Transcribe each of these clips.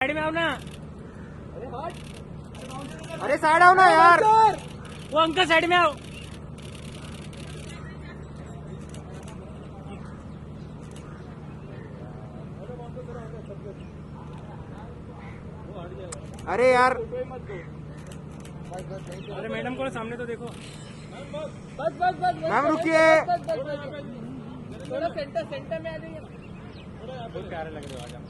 Side में आओ ना। अरे साइड आओ ना यार। वो अंकल साइड में आओ। अरे यार अरे मैडम को सामने तो देखो। बस बस बस मैम रुकिए। थोड़ा सेंटर में आ जाइए। बहुत प्यारे लग रहे हो आज आप।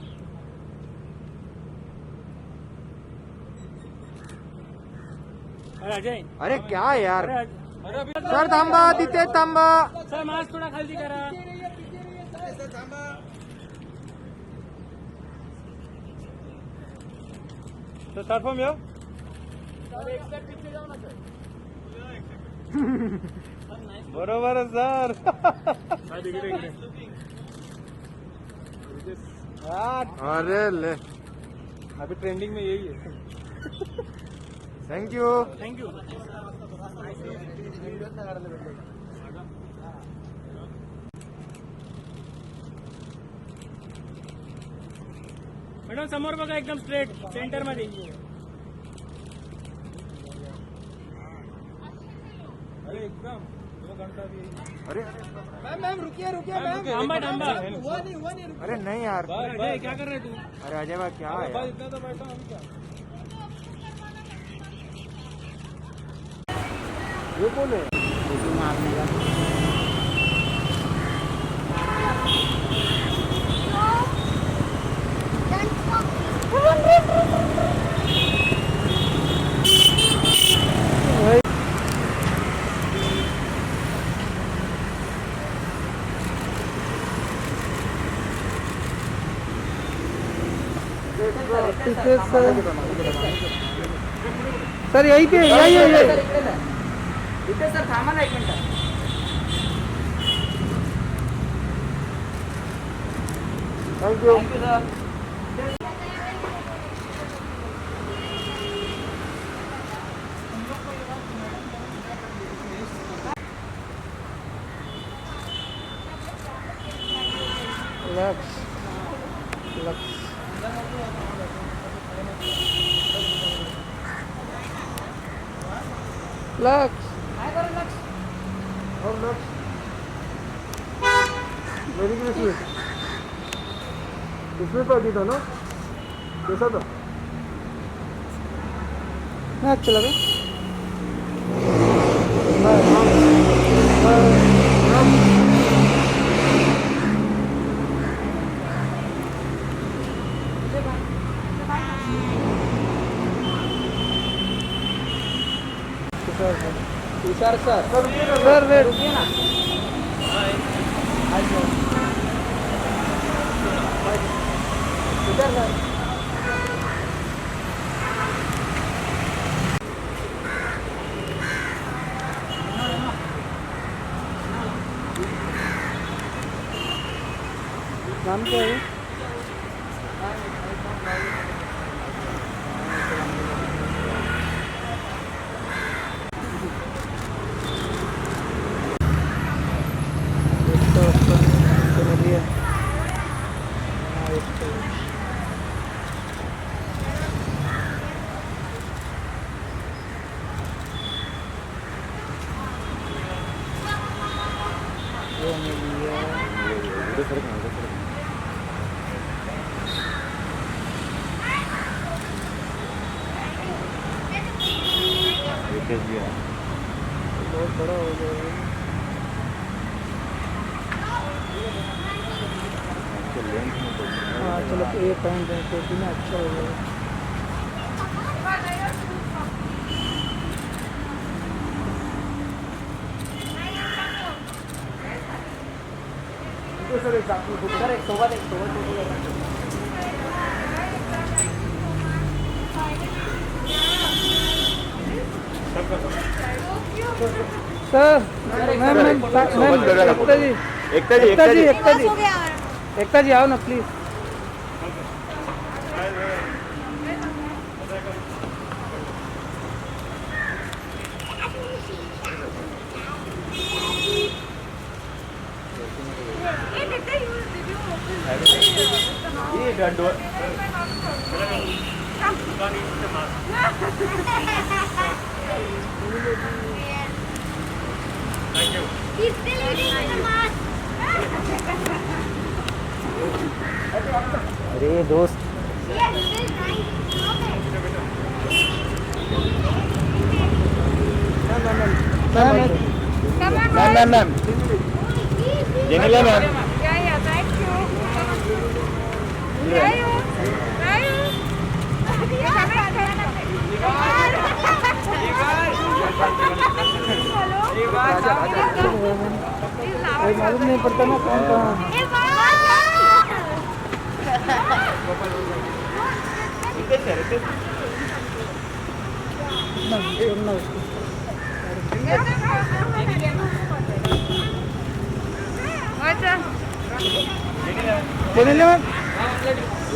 अरे अजय, अरे क्या यार। अरे अभी सर थांबा, तिथे थांबा। सर मास्क थोडा खाली करा। तो प्लॅटफॉर्म येऊ। एक स्टेप पीछे जाओ ना सर। बरोबर आहे सर। अरे ले, अभी ट्रेंडिंग में यही है। Thank you. Thank you. Madam समोर बघा, एकदम स्ट्रेट सेंटर मध्ये। अरे एकदम 2 घंटा भी। अरे मैम रुकिए रुकिए मैम। थांबा थांबा। हुआ नहीं अरे नहीं यार। अजय क्या कर रहे तू? अरे अजय भाई क्या है यार? इतना तो बैठा हम क्या। ये कौन है? सर यही पे यही इथे सर थांबा ना 1 minute. Thank you. Sir lux और लक्स मेरी क्रिसमस इसमें पार्टी था ना, कैसा था? मैं अच्छा लगा। तुषार सर सर वेट रुकिए ना। तुषार सर नाम क्या है? बहुत बड़ा हो गया। हाँ चलो ये पहन रहे हैं टोपी में अच्छा हो गया। सर एक सोबत सर एकता जी आओ ना प्लीज। ये ये दोस्त ma'am Genelia ma'am Thank you. Rayu. मालूम नहीं पड़ता ना कौन कहाँ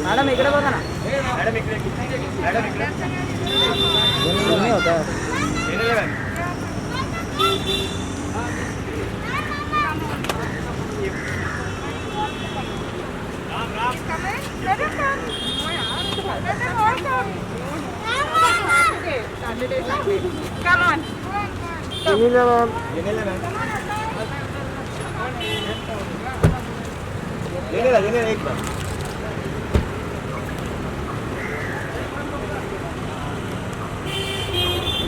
मैडम इकडे बघा ना नहीं होता Come on. Vanilla ma'am. जेनेला एक बार